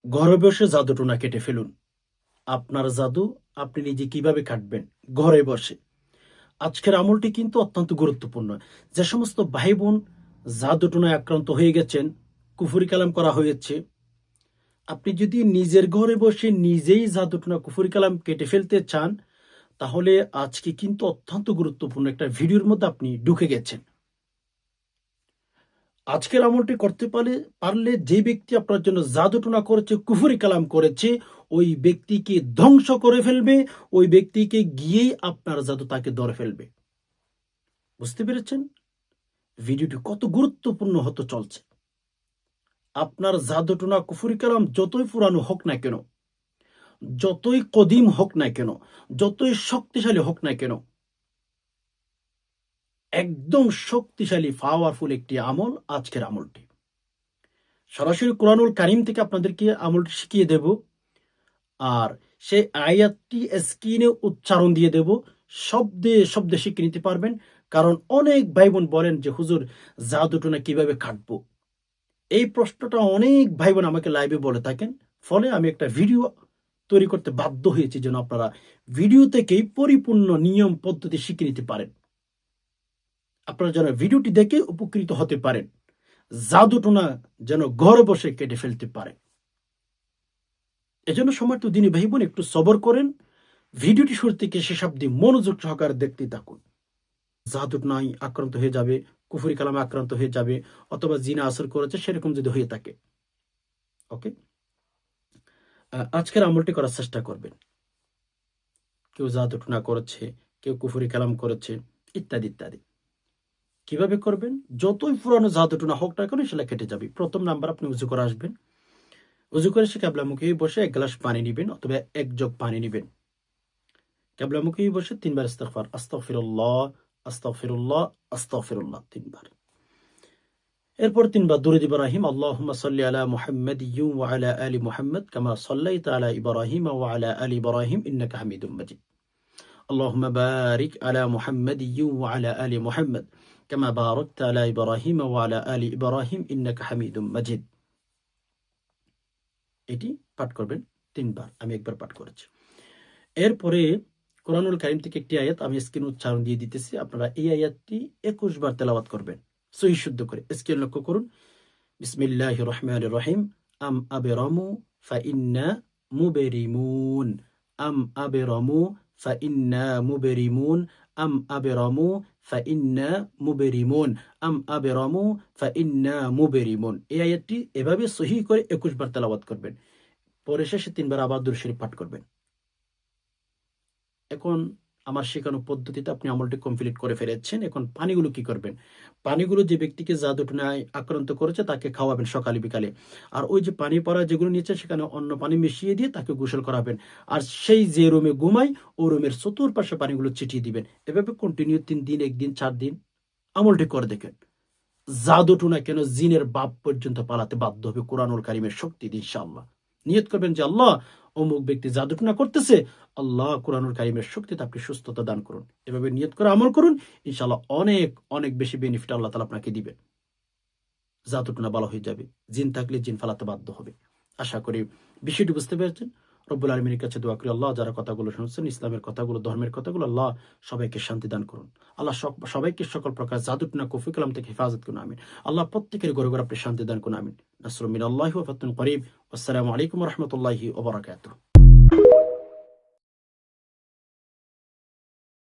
ঘরে বসে জাদুটোনা কেটে ফেলুন। আপনার জাদু আপনি নিজে কিভাবে কাটবেন ঘরে বসে। আজকের আমলটি কিন্তু অত্যন্ত গুরুত্বপূর্ণ। যে সমস্ত ভাই বোন জাদুটোনায় আক্রান্ত হয়ে গেছেন, কুফরি কালাম করা হয়েছে, আপনি যদি নিজের ঘরে বসে নিজেই জাদুটোনা কুফরি কালাম কেটে ফেলতে চান, তাহলে আজকে কিন্তু অত্যন্ত গুরুত্বপূর্ণ একটা ভিডিওর মধ্যে আপনি ঢুকে গেছেন। আজকের আমলটি করতে পারলে যে ব্যক্তি আপনার জন্য জাদুটোনা করেছে, কুফরি কালাম করেছে, ওই ব্যক্তিকে ধ্বংস করে ফেলবে। ওই ব্যক্তিকে গিয়েই আপনার জাদু তাকে ধরে ফেলবে। বুঝতে পেরেছেন ভিডিওটি কত গুরুত্বপূর্ণ হতে চলছে? আপনার জাদুটোনা কুফরি কালাম যতই পুরানো হোক না কেন, যতই কদিম হোক না কেন, যতই শক্তিশালী হোক না কেন, একদম শক্তিশালী পাওয়ারফুল একটি আমল আজকের আমলটি। সরাসরি কোরআনুল কারীম থেকে আপনাদেরকে আমলটি শিখিয়ে দেব। আর সেই আয়াতটি স্ক্রিনে উচ্চারণ দিয়ে দেব। শব্দে শব্দে শিখে নিতে পারবেন। কারণ অনেক ভাই বোন বলেন যে হুজুর জাদুটোনা কিভাবে কাটবো। এই প্রশ্নটা অনেক ভাই বোন আমাকে লাইভে বলে থাকেন। ফলে আমি একটা ভিডিও তৈরি করতে বাধ্য হয়েছি যেন আপনারা ভিডিও থেকেই পরিপূর্ণ নিয়ম পদ্ধতি শিখে নিতে পারেন। আপনারা যেন ভিডিওটি দেখে উপকৃত হতে পারেন, জাদুটোনা যেন ঘরে বসে কেটে ফেলতে পারেন। এজন্য সময় তো দিনী ভাই বোন একটু সবর করেন। ভিডিওটি শুরু থেকে শেষ অবধি মনোযোগ সহকারে দেখতে থাকুন। জাদুটোনায় আক্রান্ত হয়ে যাবে, কুফরি কালামে আক্রান্ত হয়ে যাবে, অথবা জিনা আসর করেছে সেরকম যদি হয়ে থাকে, ওকে, আজকের আমলটি করার চেষ্টা করবেন। কেউ জাদুটোনা করেছে, কেউ কুফরি কালাম করেছে, ইত্যাদি ইত্যাদি। কিভাবে করবেন? যতই পুরানো জাদুটোনা হোক না কেন সেটা কেটে যাবে। প্রথম নাম্বার, আপনি উজু করে আসবেন। উজু করে সে ক্যাবলামুখী বসে এক গ্লাস পানি নিবেন অথবা এক জগ পানি নিবেন। ক্যাবলামুখী বসে ৩ বার ইস্তিগফার, আস্তাগফিরুল্লাহ আস্তাগফিরুল্লাহ আস্তাগফিরুল্লাহ ৩ বার। এরপর ৩ বার দুরূদ ইব্রাহিম, আল্লাহুম্মা সাল্লি আলা মুহাম্মাদিয়্যি ওয়া আলা আলি মুহাম্মাদ কামা সাল্লাইতা আলা ইব্রাহিম ওয়া আলা আলি ইব্রাহিম ইন্নাকা হামিদুম মাজিদ। আল্লাহুম্মা বারিক আলা মুহাম্মাদিয়্যি ওয়া আলা আলি মুহাম্মাদ কামা বারাকতা আলা ইব্রাহিম ওয়া আলা আলি ইব্রাহিম ইন্নাকা হামিদুম মাজিদ। এটি পাঠ করবেন ৩ বার। আমি একবার পাঠ করেছি। এরপরে কোরআনুল কারীম থেকে একটি আয়াত আমি স্ক্রিন উচ্চারণ দিয়ে দিতেছি। আপনারা এই আয়াতটি ২১ বার তেলাওয়াত করবেন সহি শুদ্ধ করে। স্ক্রিন লক্ষ্য করুন। বিসমিল্লাহির রহমানির রহিম। আম আবরামু ফাইন্না মুবরিমুন। আম আবরামু ফাইন্না মুবরিমুন। আম আবরামু ফাইন্না মুবরিমুন। আম আবরামু ফাইন্না মুবরিমুন। এই আয়াতটি এভাবে সহি করে ২১ বার তেলাওয়াত করবেন। পরে শেষে ৩ বার আবার দুরূদ শরীফ পাঠ করবেন। এখন আমার শেখানো পদ্ধতিতে আপনি আমলটি কমপ্লিট করে ফেলেছেন। এখন পানিগুলো কি করবেন? পানিগুলো যে ব্যক্তিকে জাদুটোনায় আক্রান্ত করেছে তাকে খাওয়াবেন সকালে বিকালে। আর ওই যে পানি পড়া যেগুলো নিয়েছে সেখানে অন্য পানি মিশিয়ে দিয়ে তাকে গোসল করাবেন। আর সেই যে রুমে ঘুমায় ওই রুমের চতুর্পাশে পানিগুলো ছিটিয়ে দিবেন। এভাবে কন্টিনিউ ৩ দিন, ১ দিন, ৪ দিন আমলটি করে দেখেন। জাদুটোনা কেন জিনের বাপ পর্যন্ত পালাতে বাধ্য হবে কোরআনুল কারীমের শক্তি দিয়ে ইনশাআল্লাহ। নিয়ত করবেন যে আল্লাহ অমুক ব্যক্তি জাদুটোনা করতেছে, আল্লাহ কোরআনুল কারীমের শক্তিতে আপনি সুস্থতা দান করুন। এভাবে নিয়ত করে আমল করুন। ইনশাআল্লাহ অনেক অনেক বেশি বেনিফিট আল্লাহ তাআলা আপনাকে দিবেন। জাদুটোনা ভালো হয়ে যাবে। জিন থাকলে জিন ফালাতে বাধ্য হবে। আশা করি বিষয়টি বুঝতে পেরেছেন। রব্বুল আলামিনের কাছে দোয়া করি আল্লাহ যারা কথাগুলো শুনছেন, ইসলামের কথাগুলো, ধর্মের কথাগুলো, আল্লাহ সবাইকে শান্তি দান করুন। আল্লাহ সবাইকে সকল প্রকার জাদুটোনা কুফরি কালাম থেকে হেফাজত করুন, আমিন। আল্লাহ প্রত্যেকের ঘরে ঘরে আপনি শান্তি দান করুন, আমিন। নাসরুম মিনাল্লাহি ওয়া ফাতহুন করিব। আসসালামু আলাইকুম ওয়া রাহমাতুল্লাহি ওয়া বারাকাতুহু।